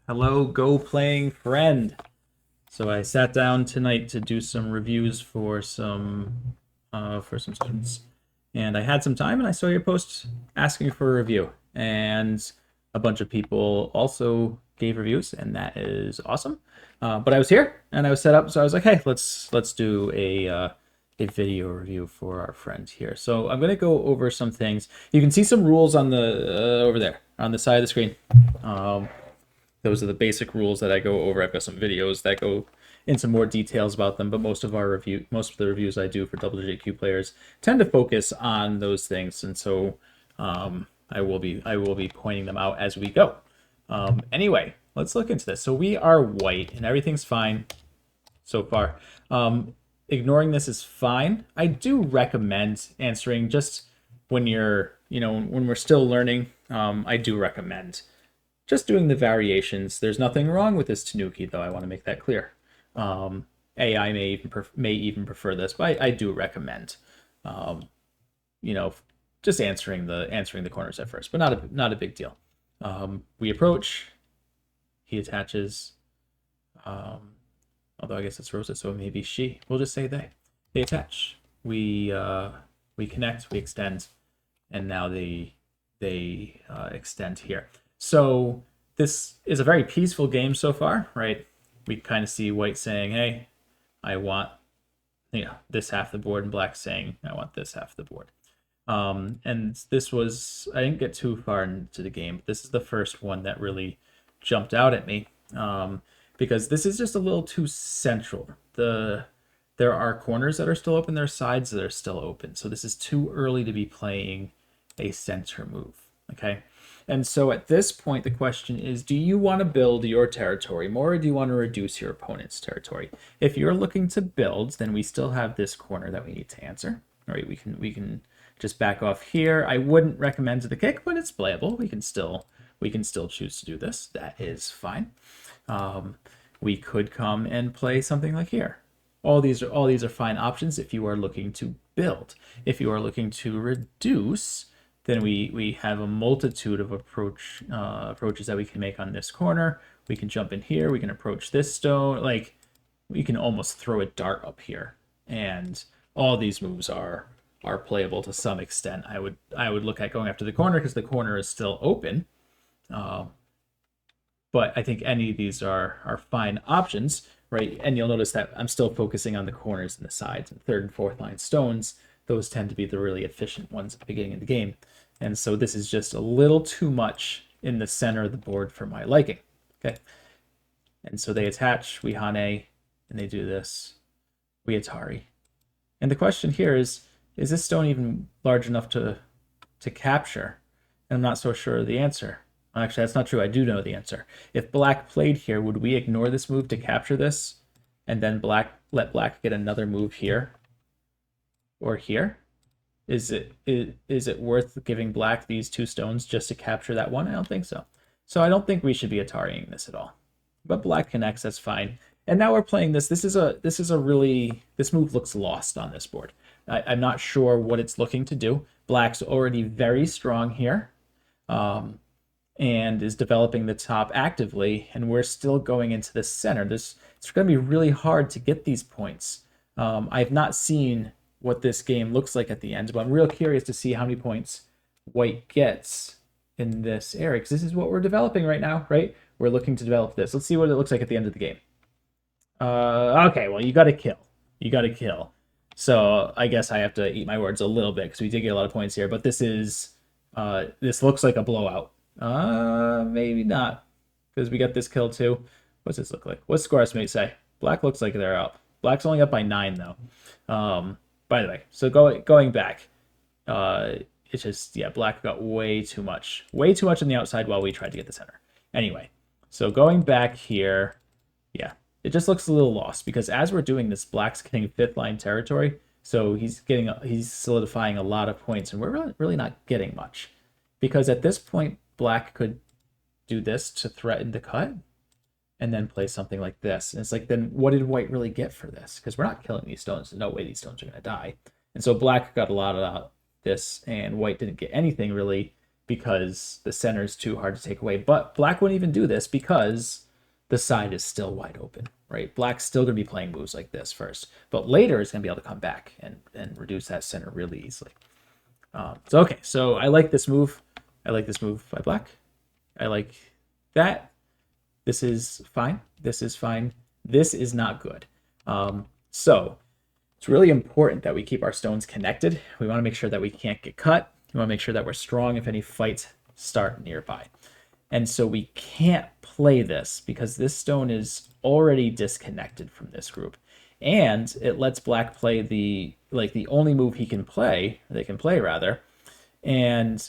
Hello, Go Playing Friend. So I sat down tonight to do some reviews for some students, and I had some time, and I saw your post asking for a review, and a bunch of people also gave reviews, and that is awesome. But I was here and I was set up, so I was like, hey, let's do a video review for our friend here. So I'm gonna go over some things. You can see some rules on the over there on the side of the screen. Um, those are the basic rules that I go over. I've got some videos that go into more details about them, but most of the reviews I do for double JQ players tend to focus on those things, and so I will be pointing them out as we go. Anyway, let's look into this. So we are white, and everything's fine so far. Ignoring this is fine. I do recommend answering just when when we're still learning. I do recommend just doing the variations. There's nothing wrong with this Tanuki, though. I want to make that clear. AI may even prefer this, but I do recommend, um, you know, just answering the corners at first, but not a big deal. We approach. He attaches. Um, Although I guess it's Rosa, so maybe she. We'll just say they. They attach. We connect. We extend, and now they extend here. So this is a very peaceful game so far, right? We kind of see white saying, "Hey, I want this half of the board," and black saying, "I want this half of the board." And this was I didn't get too far into the game. But this is the first one that really jumped out at me, because this is just a little too central. There are corners that are still open. There are sides that are still open. So this is too early to be playing a center move. Okay. And so at this point, the question is, do you want to build your territory more, or do you want to reduce your opponent's territory? If you're looking to build, then we still have this corner that we need to answer. All right, we can just back off here. I wouldn't recommend the kick, but it's playable. We can still choose to do this. That is fine. We could come and play something like here. All these are fine options if you are looking to build. If you are looking to reduce, then we have a multitude of approaches that we can make on this corner. We can jump in here. We can approach this stone. Like, we can almost throw a dart up here, and all these moves are playable to some extent. I would look at going after the corner because the corner is still open. Uh, but I think any of these are fine options, right? And you'll notice that I'm still focusing on the corners and the sides. And third and fourth line stones, those tend to be the really efficient ones at the beginning of the game. And so this is just a little too much in the center of the board for my liking. Okay. And so they attach, we Hane, and they do this. We Atari. And the question here is this stone even large enough to capture? And I'm not so sure of the answer. Actually, that's not true. I do know the answer. If black played here, would we ignore this move to capture this, and then let black get another move here or here? Is it worth giving black these two stones just to capture that one? I don't think so. So I don't think we should be Atariing this at all. But black connects. That's fine. And now we're playing this. This move looks lost on this board. I'm not sure what it's looking to do. Black's already very strong here. And is developing the top actively, and we're still going into the center. It's going to be really hard to get these points. I've not seen what this game looks like at the end, but I'm real curious to see how many points white gets in this area, because this is what we're developing right now, right? We're looking to develop this. Let's see what it looks like at the end of the game. Okay, well, you got to kill. You got to kill. So I guess I have to eat my words a little bit, because we did get a lot of points here, but this looks like a blowout. Maybe not, because we got this kill too. What's this look like? What's score estimate say? Black looks like they're up. Black's only up by 9 though. By the way, so going back, it's just, yeah, black got way too much on the outside while we tried to get the center. Anyway, so going back here, yeah, it just looks a little lost, because as we're doing this, black's getting fifth line territory, so he's solidifying a lot of points, and we're really not getting much, because at this point black could do this to threaten the cut and then play something like this. And it's like, then what did white really get for this? Because we're not killing these stones. There's no way these stones are going to die. And so black got a lot of this, and white didn't get anything really because the center is too hard to take away. But black wouldn't even do this because the side is still wide open, right? Black's still going to be playing moves like this first, but later it's going to be able to come back and reduce that center really easily. So I like this move. I like this move by black. I like that. This is fine. This is fine. This is not good. So it's really important that we keep our stones connected. We want to make sure that we can't get cut. We want to make sure that we're strong if any fights start nearby. And so we can't play this because this stone is already disconnected from this group. And it lets black play the only move they can play rather. And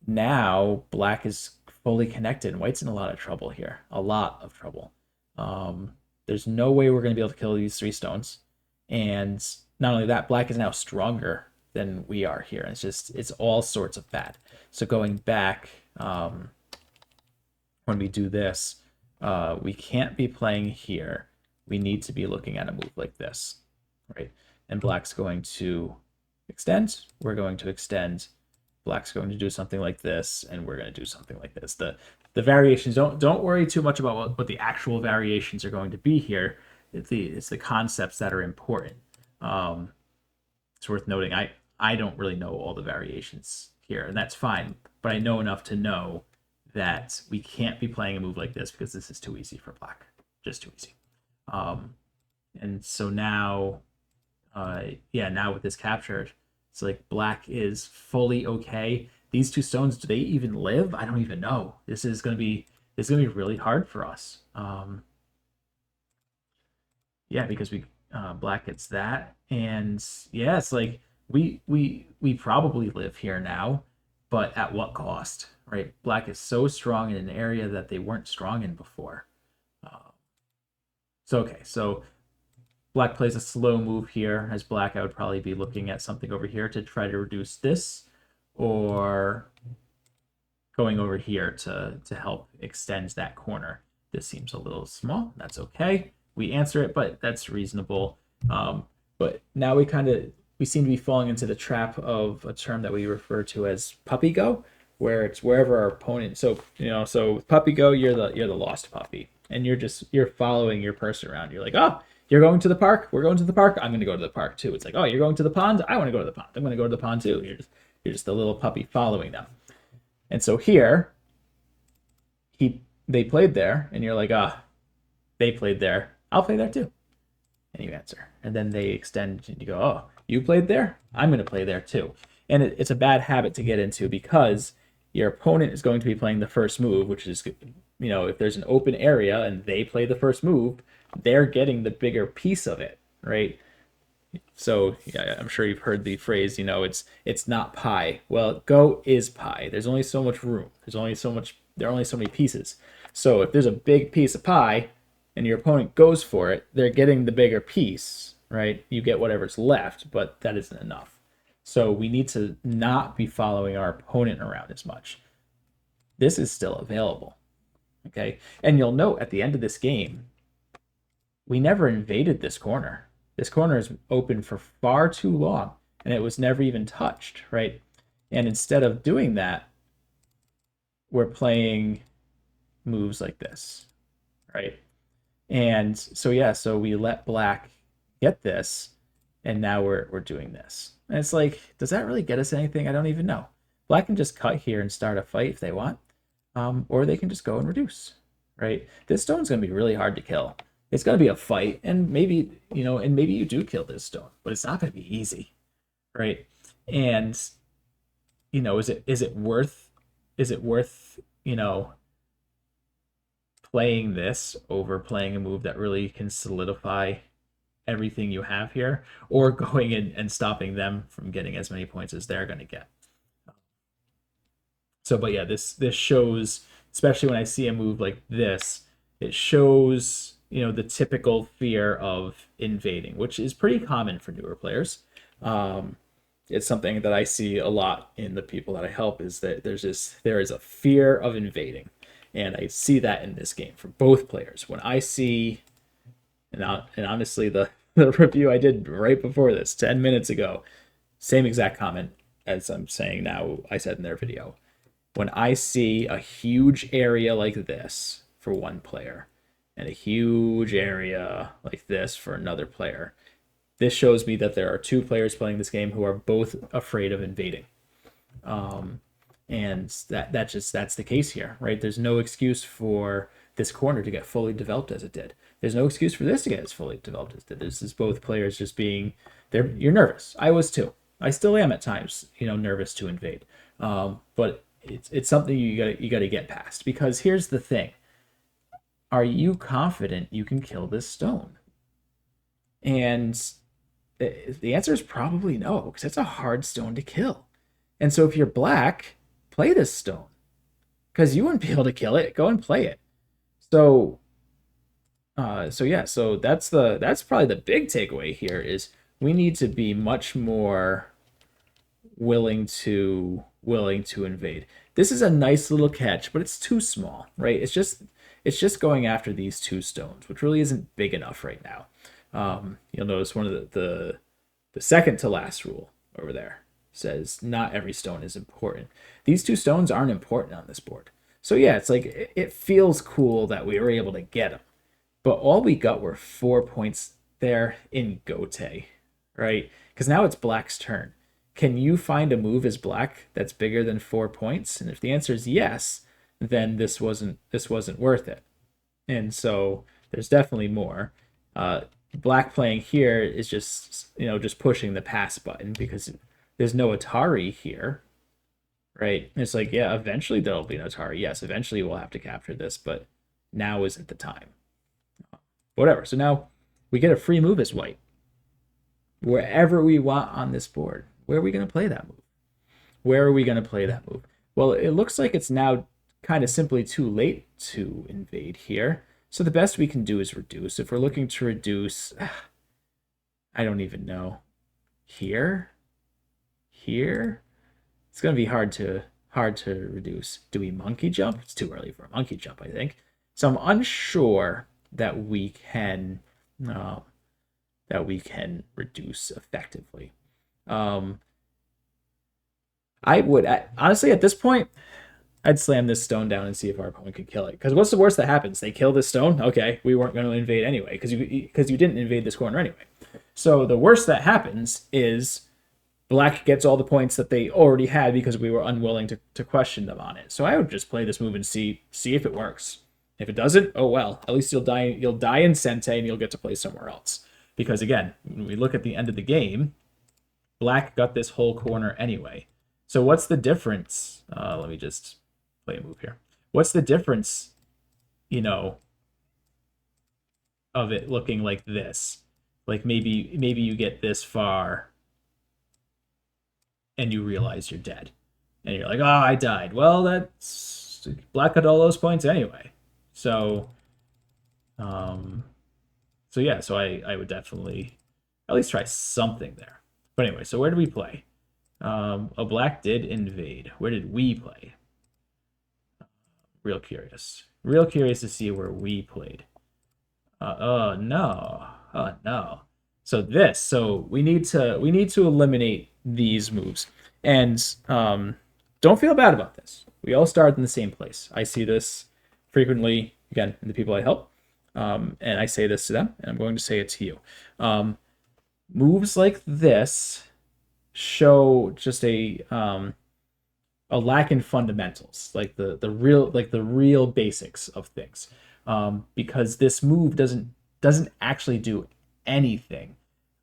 now black is fully connected and white's in a lot of trouble here. A lot of trouble. There's no way we're going to be able to kill these 3 stones. And not only that, black is now stronger than we are here. It's all sorts of bad. So going back, when we do this, we can't be playing here. We need to be looking at a move like this, right? And black's going to extend. We're going to extend. Black's going to do something like this, and we're going to do something like this. The variations, don't worry too much about what the actual variations are going to be here. It's the concepts that are important. It's worth noting, I don't really know all the variations here, and that's fine, but I know enough to know that we can't be playing a move like this because this is too easy for black. Just too easy. And so now, now with this captured, it's like black is fully okay. These 2 stones, do they even live? I don't even know. This is gonna be really hard for us. Because we black gets that, and yeah, it's like we probably live here now, but at what cost, right? Black is so strong in an area that they weren't strong in before. So black plays a slow move here. As black, I would probably be looking at something over here to try to reduce this, or going over here to help extend that corner. This seems a little small. That's okay. We answer it, but that's reasonable. But now we seem to be falling into the trap of a term that we refer to as puppy go, where it's wherever our opponent. So with puppy go, you're the lost puppy, and you're following your person around. You're like, oh, you're going to the park. We're going to the park. I'm going to go to the park too. It's like, oh, you're going to the pond. I want to go to the pond. I'm going to go to the pond too. You're just a little puppy following them. And so here, they played there, and you're like, they played there. I'll play there too. And you answer. And then they extend, and you go, oh, you played there? I'm going to play there too. And it's a bad habit to get into because your opponent is going to be playing the first move, which is, if there's an open area and they play the first move, they're getting the bigger piece of it, right? So yeah, I'm sure you've heard the phrase, it's not pie. Well, Go is pie. There's only so much room. There are only so many pieces. So if there's a big piece of pie and your opponent goes for it, they're getting the bigger piece, right? You get whatever's left, but that isn't enough. So we need to not be following our opponent around as much. This is still available, okay? And you'll note at the end of this game, we never invaded this corner. This corner is open for far too long, and it was never even touched, right? And instead of doing that, we're playing moves like this, right? And so we let black get this, and now we're doing this. And it's like, does that really get us anything? I don't even know. Black can just cut here and start a fight if they want, or they can just go and reduce, right? This stone's going to be really hard to kill. It's going to be a fight, and maybe you do kill this stone, but it's not going to be easy, right? And is it worth playing this over playing a move that really can solidify everything you have here, or going in and stopping them from getting as many points as they're going to get? So, but yeah, this shows, especially when I see a move like this, it shows the typical fear of invading, which is pretty common for newer players. It's something that I see a lot in the people that I help, is that there is a fear of invading, and I see that in this game for both players. When I see, and honestly, the review I did right before this, 10 minutes ago, same exact comment as I'm saying now, I said in their video. when I see a huge area like this for one player and a huge area like this for another player, this shows me that there are two players playing this game who are both afraid of invading. And that's the case here, right? There's no excuse for this corner to get fully developed as it did. There's no excuse for this to get as fully developed as it did. This is both players just being there. You're nervous. I was too. I still am at times, nervous to invade. But it's something you got to get past, because here's the thing: are you confident you can kill this stone? And the answer is probably no, because it's a hard stone to kill. And so if you're black, play this stone, because you wouldn't be able to kill it. Go and play it. So, so that's probably the big takeaway here is we need to be much more willing to invade. This is a nice little catch, but it's too small, right? It's just going after these two stones, which really isn't big enough right now. You'll notice one of the second to last rule over there says not every stone is important. These two stones aren't important on this board. So yeah, it's like it feels cool that we were able to get them, but all we got were 4 points there in Gote, right? Because now it's black's turn. Can you find a move as black that's bigger than 4 points? And if the answer is yes, then this wasn't worth it. And so there's definitely more. Black playing here is just pushing the pass button because there's no Atari here, right? It's like, yeah, eventually there'll be an Atari. Yes, eventually we'll have to capture this, but now isn't the time. Whatever. So now we get a free move as white. Wherever we want on this board. Where are we going to play that move? Where are we going to play that move? Well, it looks like it's now kind of simply too late to invade here. So the best we can do is reduce. If we're looking to reduce, I don't even know. Here? It's going to be hard to reduce. Do we monkey jump? It's too early for a monkey jump, I think. So I'm unsure that we can reduce effectively. I would honestly at this point I'd slam this stone down and see if our opponent could kill it. Because what's the worst that happens? They kill this stone? Okay, we weren't going to invade anyway, because you didn't invade this corner anyway. So the worst that happens is black gets all the points that they already had because we were unwilling to question them on it. So I would just play this move and see if it works. If it doesn't, oh well. At least you'll die in Sente and you'll get to play somewhere else. Because again, when we look at the end of the game, black got this whole corner anyway. So what's the difference? Let me just play a move here. What's the difference, of it looking like this? Like maybe you get this far and you realize you're dead. And you're like, oh, I died. Well, that's black got all those points anyway. So yeah, so I would definitely at least try something there. But anyway, so where do we play? A black did invade. Where did we play? Real curious to see where we played. Oh no. So we need to eliminate these moves. And don't feel bad about this. We all started in the same place. I see this frequently, again, in the people I help. And I say this to them, and I'm going to say it to you. Moves like this show just a lack in fundamentals, like the real basics of things, because this move doesn't actually do anything.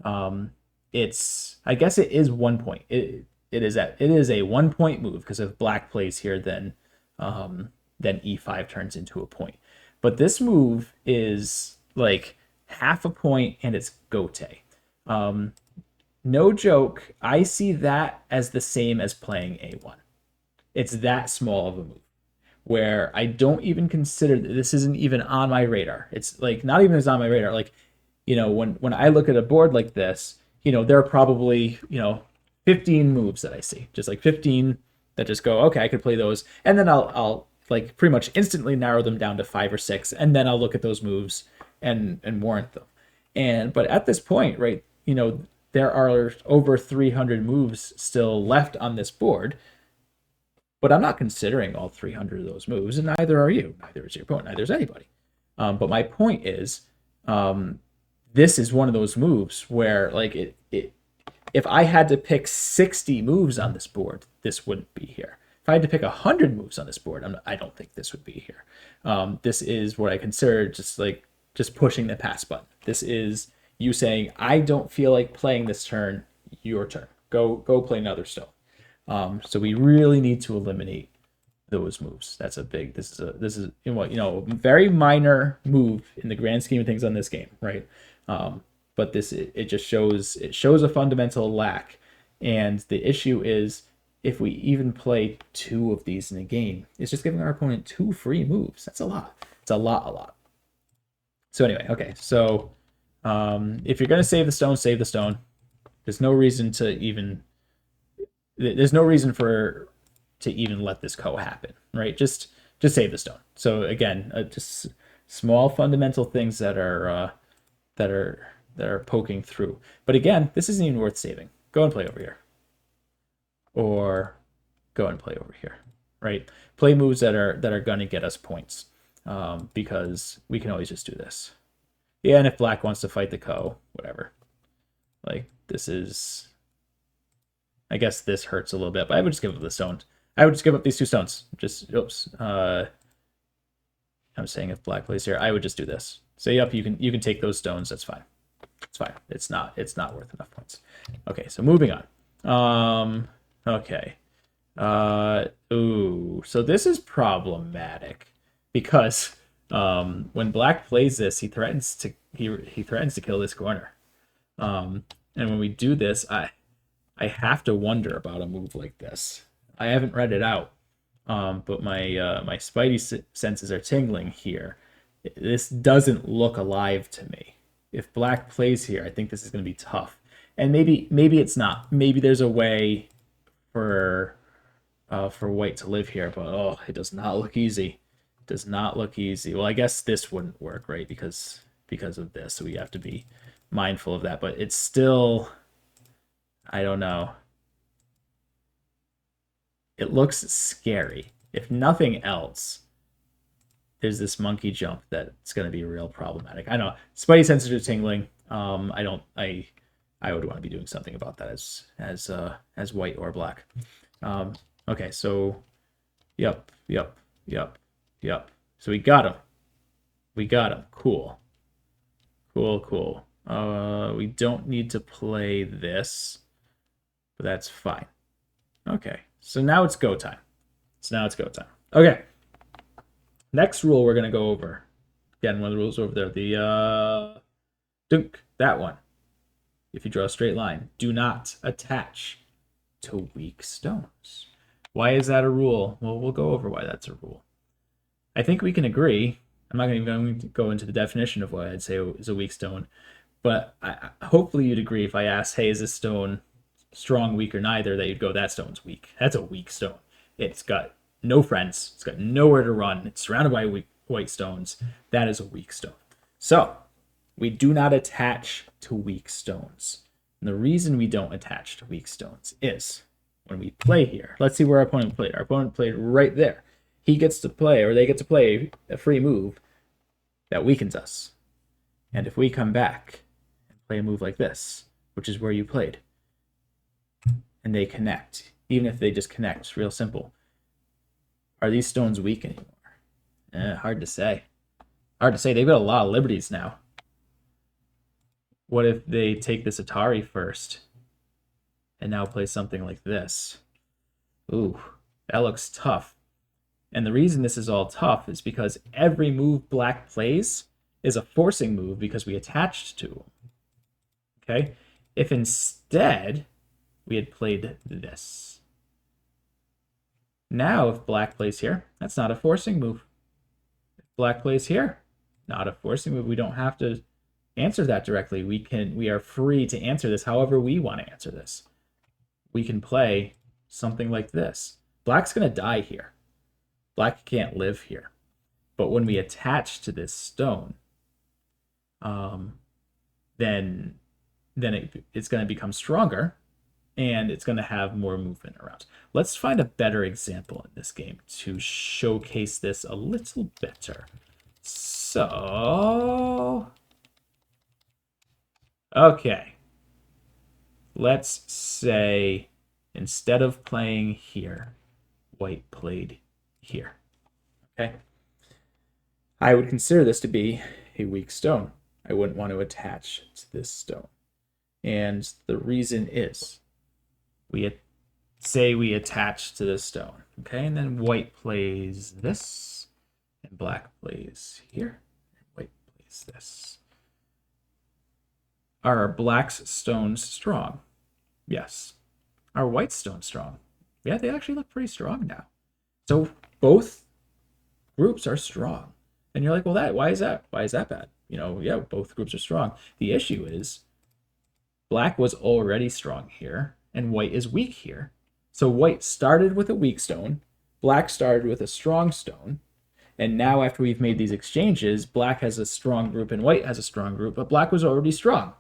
I guess it is 1 point. It is a 1 point move, because if black plays here, then e5 turns into a point. But this move is like half a point, and it's Gote. No joke, I see that as the same as playing a1. It's that small of a move, where I don't even consider this isn't even on my radar. It's like not even as on my radar. Like, when I look at a board like this, there are probably 15 moves that I see, just like 15 that just go, okay, I could play those, and then I'll like pretty much instantly narrow them down to 5 or 6, and then I'll look at those moves and warrant them. But at this point, right, there are over 300 moves still left on this board. But I'm not considering all 300 of those moves, and neither are you. Neither is your opponent. Neither is anybody. But my point is, this is one of those moves where, like, if I had to pick 60 moves on this board, this wouldn't be here. If I had to pick 100 moves on this board, I don't think this would be here. This is what I consider just pushing the pass button. This is you saying, I don't feel like playing this turn. Your turn. Go play another stone. So we really need to eliminate those moves. That's a big. This is very minor move in the grand scheme of things on this game, right? But it just shows a fundamental lack, and the issue is if we even play 2 of these in a game, it's just giving our opponent 2 free moves. That's a lot. It's a lot. So anyway, okay. So if you're gonna save the stone, save the stone. There's no reason to even. There's no reason to even let this happen, right? Just save the stone. So again, just small fundamental things that are poking through. But again, this isn't even worth saving. Go and play over here, or go and play over here, right? Play moves that are gonna get us points, because we can always just do this. Yeah, and if black wants to fight the whatever. Like this is. I guess this hurts a little bit, but I would just give up the stone. I would just give up these 2 stones. Oops. I'm saying if black plays here, I would just do this. Say, yep, you can take those stones. That's fine. It's fine. It's not worth enough points. Okay, so moving on. Okay. So this is problematic because when black plays this, he threatens to kill this corner. And when we do this, I have to wonder about a move like this. I haven't read it out, but my spidey senses are tingling here. This doesn't look alive to me. If black plays here, I think this is going to be tough. And maybe it's not. Maybe there's a way for white to live here, but it does not look easy. It does not look easy. Well, I guess this wouldn't work, right? Because of this, so we have to be mindful of that. But it's still. I don't know. It looks scary. If nothing else, there's this monkey jump that's going to be real problematic. I know. Spidey senses are tingling. I would want to be doing something about that as white or black. Okay, so yep. So we got him. Cool. We don't need to play this. But that's fine. Okay, so now it's go time. Okay. Next rule we're going to go over. Again, one of the rules over there. The dunk, that one. If you draw a straight line, do not attach to weak stones. Why is that a rule? Well, we'll go over why that's a rule. I think we can agree. I'm not even going to go into the definition of what I'd say is a weak stone. But hopefully you'd agree if I asked, hey, is this stone strong, weak, or neither, that you'd go, that stone's weak. That's a weak stone. It's got no friends. It's got nowhere to run. It's surrounded by white stones. That is a weak stone. So we do not attach to weak stones. And the reason we don't attach to weak stones is when we play here. Let's see where our opponent played. Our opponent played right there. He gets to play, or they get to play a free move that weakens us. And if we come back and play a move like this, which is where you played, and they connect, even if they just connect, it's real simple. Are these stones weak anymore? Hard to say. They've got a lot of liberties now. What if they take this Atari first and now play something like this? Ooh, that looks tough. And the reason this is all tough is because every move black plays is a forcing move because we attached to them. Okay? If instead we had played this. Now, if black plays here, that's not a forcing move. If black plays here, not a forcing move. We don't have to answer that directly. We are free to answer this however we want to answer this. We can play something like this. Black's going to die here. Black can't live here. But when we attach to this stone, then it's going to become stronger. and it's going to have more movement around. Let's find a better example in this game to showcase this a little better. So, okay. Let's say instead of playing here, white played here. Okay. I would consider this to be a weak stone. I wouldn't want to attach to this stone. And the reason is say we attach to this stone, okay? And then white plays this, and black plays here, and white plays this. Are black's stones strong? Yes. Are white's stones strong? Yeah, they actually look pretty strong now. So both groups are strong. And you're like, well, why is that? Why is that bad? You know, yeah, both groups are strong. The issue is black was already strong here, and white is weak here. So white started with a weak stone, black started with a strong stone, and now after we've made these exchanges, black has a strong group and white has a strong group, but black was already strong.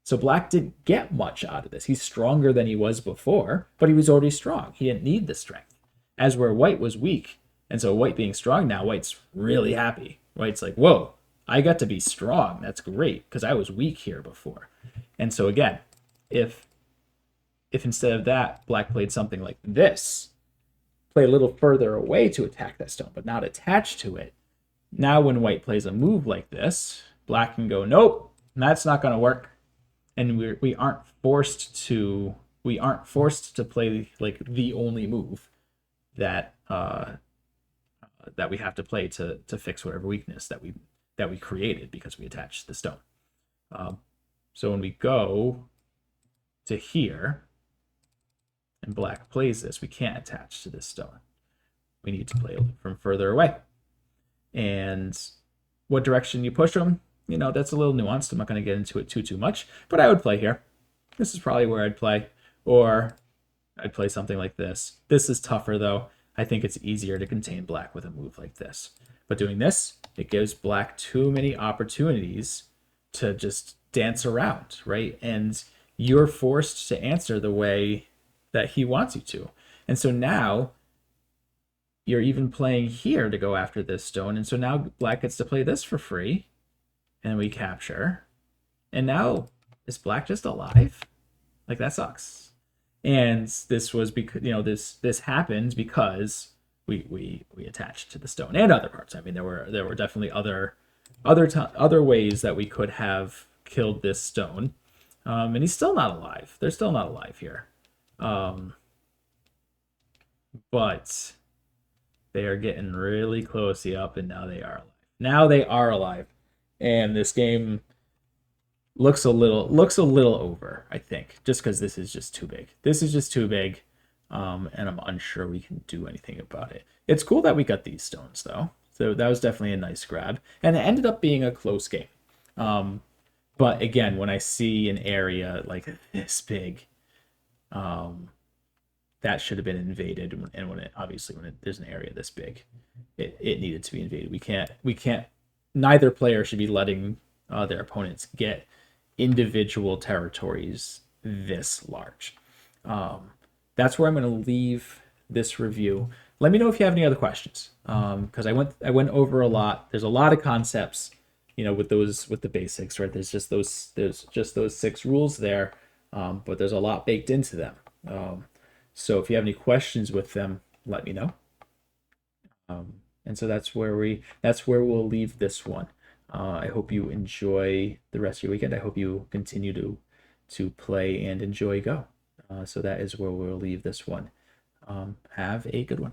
So black didn't get much out of this. He's stronger than he was before, but he was already strong. He didn't need the strength. As where white was weak, and so white being strong now, white's really happy. White's like, whoa, I got to be strong. That's great, because I was weak here before. And so again, if instead of that, black played something like this, play a little further away to attack that stone, but not attached to it, now when white plays a move like this, black can go, nope, that's not going to work. And we aren't forced to play like the only move that that we have to play to fix whatever weakness that we created because we attached the stone. So when we go to here and black plays this, we can't attach to this stone. We need to play from further away. And what direction you push them, you know, that's a little nuanced. I'm not going to get into it too much, but I would play here. This is probably where I'd play. Or I'd play something like this. This is tougher, though. I think it's easier to contain black with a move like this. But doing this, it gives black too many opportunities to just dance around, right? And you're forced to answer the way that he wants you to. And so now you're even playing here to go after this stone. And so now black gets to play this for free. And we capture. And now, is black just alive? Like, that sucks. And this was because, you know, this happened because we attached to the stone and other parts. I mean, there were definitely other ways that we could have killed this stone. And he's still not alive. They're still not alive here. But they are getting really close up, and now they are alive. Now they are alive. And this game looks a little over, I think, just because this is just too big. This is just too big, and I'm unsure we can do anything about it. It's cool that we got these stones, though. So that was definitely a nice grab. And it ended up being a close game. But again, when I see an area like this big, that should have been invaded. And when there's an area this big, it needed to be invaded. We can't. Neither player should be letting their opponents get individual territories this large. That's where I'm going to leave this review. Let me know if you have any other questions, because I went over a lot. There's a lot of concepts, you know, with the basics, right? There's just those 6 rules there, but there's a lot baked into them. So if you have any questions with them, let me know. And so that's where we'll leave this one. I hope you enjoy the rest of your weekend. I hope you continue to play and enjoy Go. So that is where we'll leave this one. Have a good one.